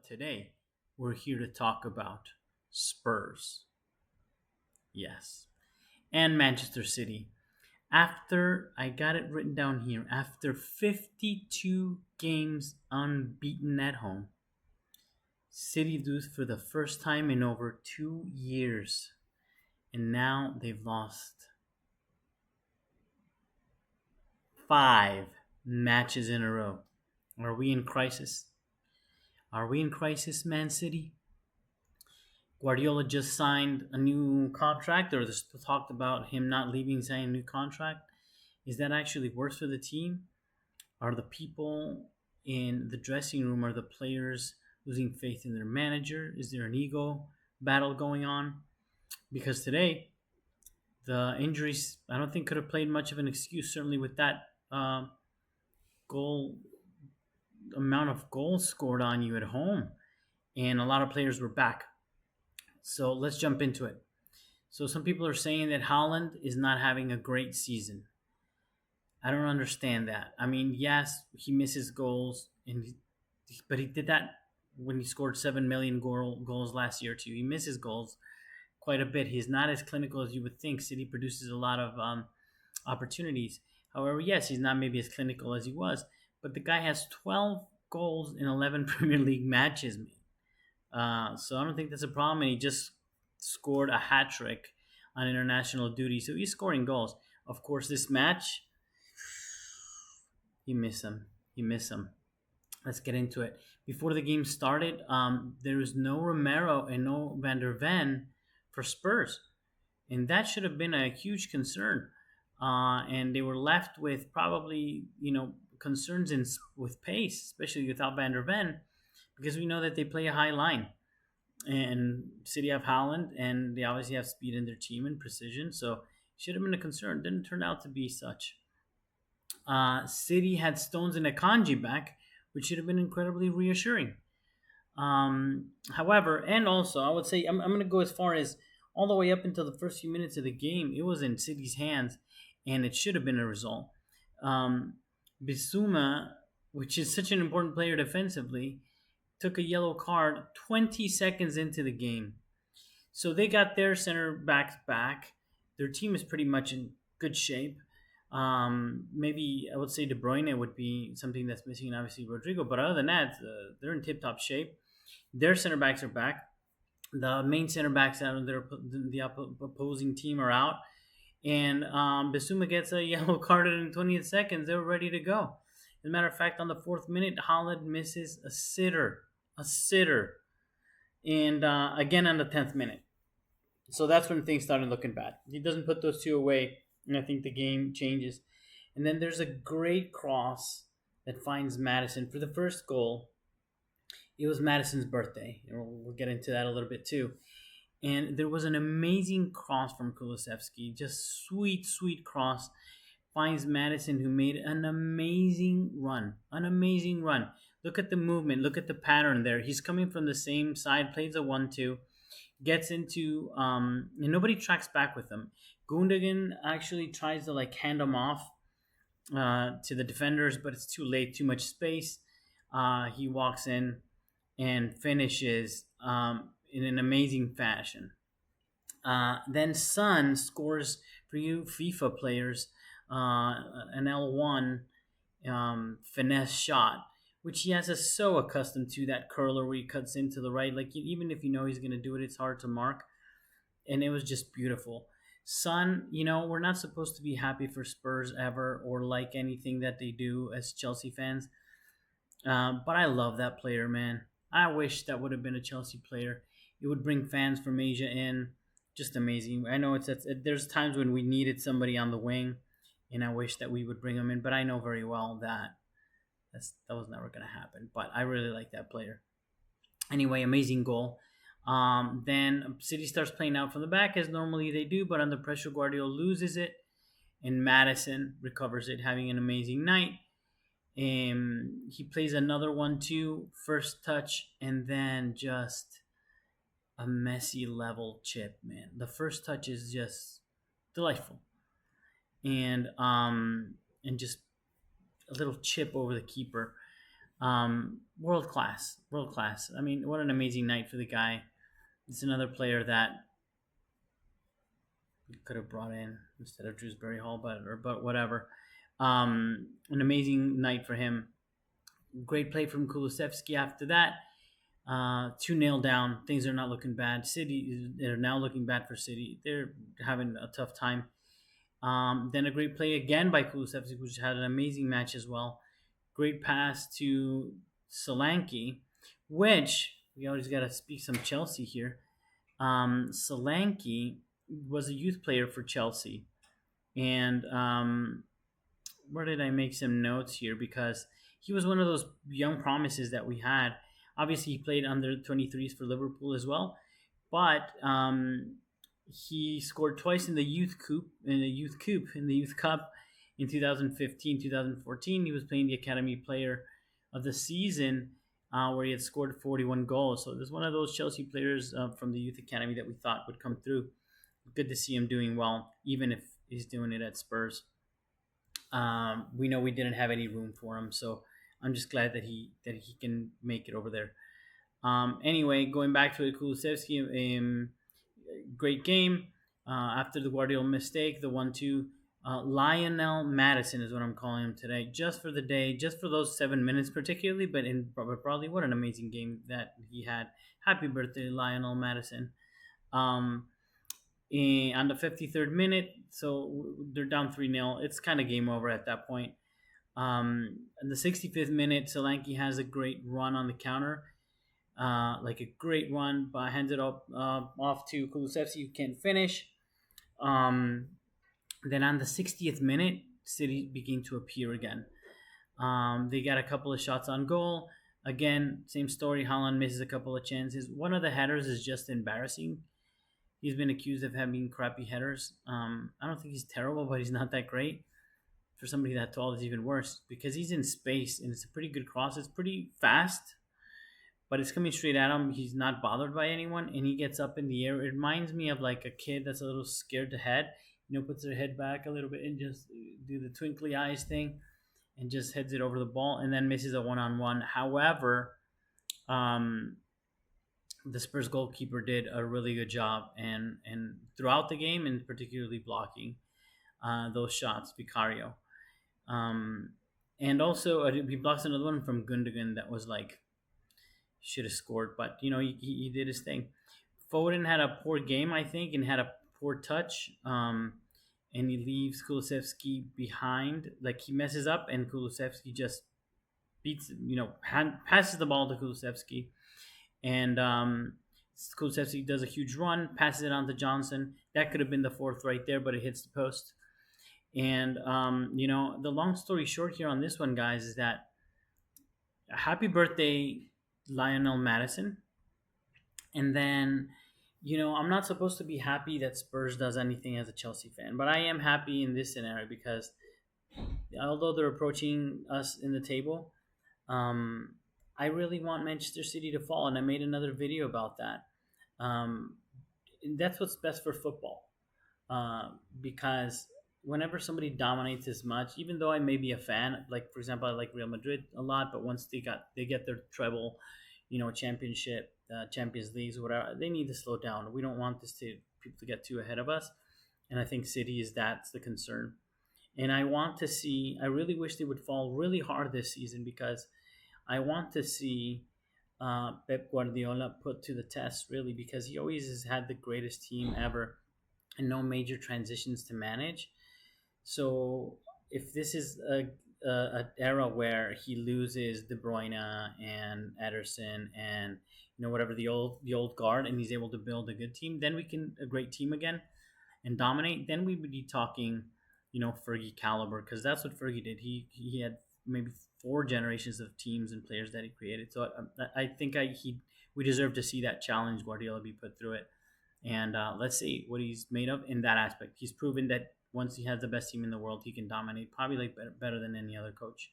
today we're here to talk about Spurs. Yes. And Manchester City. After, I got it written down here, after 52 games unbeaten at home, City lose for the first time in over 2 years. And now they've lost 5 matches in a row. Are we in crisis? Are we in crisis, Man City? Guardiola just signed a new contract, or there's talked about him not leaving, signing a new contract. Is that actually worse for the team? Are the people in the dressing room, are the players losing faith in their manager? Is there an ego battle going on? Because today, the injuries, I don't think could have played much of an excuse, certainly with that goal amount of goals scored on you at home. And a lot of players were back. So let's jump into it. So some people are saying that Haaland is not having a great season. I don't understand that. I mean, yes, he misses goals, but he did that when he scored 7 million goals last year too. He misses goals quite a bit. He's not as clinical as you would think. City produces a lot of opportunities. However, yes, he's not maybe as clinical as he was, but the guy has 12 goals in 11 Premier League matches, man. So I don't think that's a problem. And he just scored a hat trick on international duty, so he's scoring goals. Of course, this match, he missed him. He missed him. Let's get into it. Before the game started, there was no Romero and no Van der Ven for Spurs, and that should have been a huge concern. And they were left with probably concerns with pace, especially without Van der Ven, because we know that they play a high line. And City have Haaland, and they obviously have speed in their team and precision, so it should have been a concern. Didn't turn out to be such. City had Stones and Akanji back, which should have been incredibly reassuring. However, and also, I would say I'm going to go as far as all the way up until the first few minutes of the game, it was in City's hands, and it should have been a result. Bissouma, which is such an important player defensively, took a yellow card 20 seconds into the game. So they got their center backs back. Their team is pretty much in good shape. Maybe I would say De Bruyne would be something that's missing, and obviously Rodrigo. But other than that, they're in tip-top shape. Their center backs are back. The main center backs out of the opposing team are out. And Bissouma gets a yellow card in 20 seconds. They were ready to go. As a matter of fact, on the 4th minute, Haaland misses a sitter. And again on the 10th minute. So that's when things started looking bad. He doesn't put those two away, and I think the game changes. And then there's a great cross that finds Maddison for the first goal. It was Maddison's birthday. We'll get into that a little bit too. And there was an amazing cross from Kulusevski. Just sweet, sweet cross. Finds Maddison, who made an amazing run. Look at the movement. Look at the pattern there. He's coming from the same side, plays a 1-2, gets into, and nobody tracks back with him. Gundogan actually tries to hand him off to the defenders, but it's too late, too much space. He walks in and finishes in an amazing fashion. Then Son scores for you FIFA players an L1 finesse shot, which he has us so accustomed to, that curler where he cuts into the right. Even if you know he's going to do it, it's hard to mark. And it was just beautiful. Son, we're not supposed to be happy for Spurs ever or like anything that they do as Chelsea fans. But I love that player, man. I wish that would have been a Chelsea player. It would bring fans from Asia in. Just amazing. I know there's times when we needed somebody on the wing, and I wish that we would bring him in. But I know very well that was never going to happen. But I really like that player. Anyway, amazing goal. Then City starts playing out from the back as normally they do, but under pressure, Guardiola loses it, and Maddison recovers it, having an amazing night. He plays another 1-2, first touch, and then just a Messi-level chip, man. The first touch is just delightful, and just a little chip over the keeper. World class, world class. I mean, what an amazing night for the guy. It's another player that we could have brought in instead of Drewsbury Hall, but whatever. An amazing night for him. Great play from Kulusevski after that. 2-0 down. Things are not looking bad. City, they're now looking bad for City. They're having a tough time. Then a great play again by Kulusevski, which had an amazing match as well. Great pass to Solanke, which we always got to speak some Chelsea here. Solanke was a youth player for Chelsea. And where did I make some notes here? Because he was one of those young promises that we had. Obviously, he played under 23s for Liverpool as well, but he scored twice in the youth cup in 2015, 2014. He was playing the Academy Player of the Season, where he had scored 41 goals. So there's one of those Chelsea players from the youth academy that we thought would come through. Good to see him doing well, even if he's doing it at Spurs. We know we didn't have any room for him, so I'm just glad that he can make it over there. Anyway, going back to it, Kulusevski, great game. After the Guardiola mistake, the 1-2, Lionel Maddison is what I'm calling him today, just for the day, just for those 7 minutes particularly, but probably what an amazing game that he had. Happy birthday, Lionel Maddison. On the 53rd minute, so they're down 3-0. It's kind of game over at that point. In the 65th minute, Solanke has a great run on the counter. Like a great run, but hands it up off to Kulusevski, who can't finish. Then on the 60th minute, City began to appear again. They got a couple of shots on goal. Again, same story. Haaland misses a couple of chances. One of the headers is just embarrassing. He's been accused of having crappy headers. I don't think he's terrible, but he's not that great. For somebody that tall, it's even worse because he's in space and it's a pretty good cross. It's pretty fast, but it's coming straight at him. He's not bothered by anyone, and he gets up in the air. It reminds me of like a kid that's a little scared to head. Puts their head back a little bit and just do the twinkly eyes thing, and just heads it over the ball, and then misses a one-on-one. However, the Spurs goalkeeper did a really good job, and throughout the game, and particularly blocking those shots, Vicario. And also he blocks another one from Gundogan that was like should have scored, but he did his thing. Foden had a poor game, I think, and had a poor touch, and he leaves Kulusevski behind. Like he messes up, and Kulusevski just beats, passes the ball to Kulusevski, and Kulusevski does a huge run, passes it on to Johnson. That could have been the fourth right there, but it hits the post. And the long story short here on this one, guys, is that happy birthday, Lionel Maddison. And then, I'm not supposed to be happy that Spurs does anything as a Chelsea fan, but I am happy in this scenario because although they're approaching us in the table, I really want Manchester City to fall, and I made another video about that. That's what's best for football, because whenever somebody dominates as much, even though I may be a fan, like for example, I like Real Madrid a lot, but once they get their treble, championship, Champions Leagues, whatever, they need to slow down. We don't want people to get too ahead of us, and I think City that's the concern. And I really wish they would fall really hard this season because I want to see Pep Guardiola put to the test, really, because he always has had the greatest team ever and no major transitions to manage. So if this is an era where he loses De Bruyne and Ederson and whatever the old guard, and he's able to build a good team, then a great team again and dominate. Then we would be talking, Fergie caliber, because that's what Fergie did. He had maybe 4 generations of teams and players that he created. So I think we deserve to see that challenge Guardiola be put through it, and let's see what he's made of in that aspect. He's proven that once he has the best team in the world, he can dominate, probably like better than any other coach.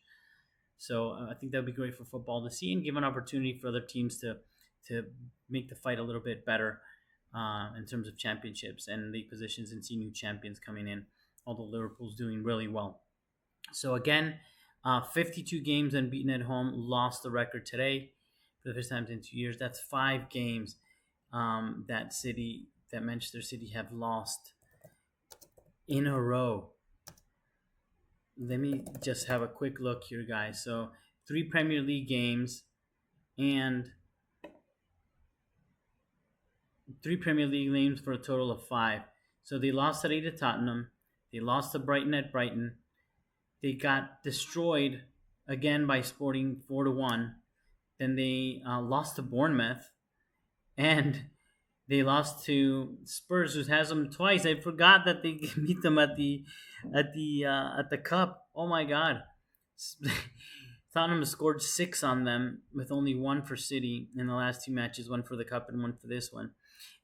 So I think that would be great for football to see and give an opportunity for other teams to make the fight a little bit better in terms of championships and league positions, and see new champions coming in, although Liverpool's doing really well. So again, 52 games unbeaten at home, lost the record today for the first time in 2 years. That's 5 games that Manchester City have lost in a row. Let me just have a quick look here, guys. So 3 Premier League games and 3 Premier League games for a total of 5. So they lost today to Tottenham. They lost to Brighton at Brighton. They got destroyed again by Sporting 4-1. Then they lost to Bournemouth, and they lost to Spurs, who has them twice. I forgot that they beat them at the cup. Oh my god! Tottenham scored 6 on them, with only 1 for City in the last 2 matches, 1 for the cup and 1 for this one.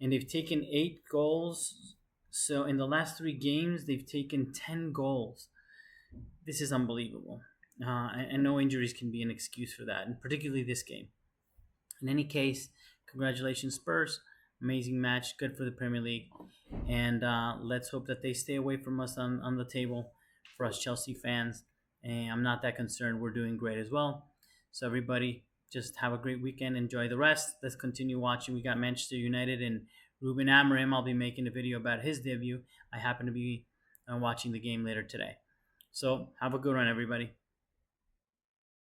And they've taken 8 goals. So in the last 3 games, they've taken 10 goals. This is unbelievable. And no injuries can be an excuse for that, and particularly this game. In any case, congratulations, Spurs. Amazing match. Good for the Premier League. And let's hope that they stay away from us on the table for us Chelsea fans. And I'm not that concerned. We're doing great as well. So everybody, just have a great weekend. Enjoy the rest. Let's continue watching. We got Manchester United and Ruben Amorim. I'll be making a video about his debut. I happen to be watching the game later today. So have a good one, everybody.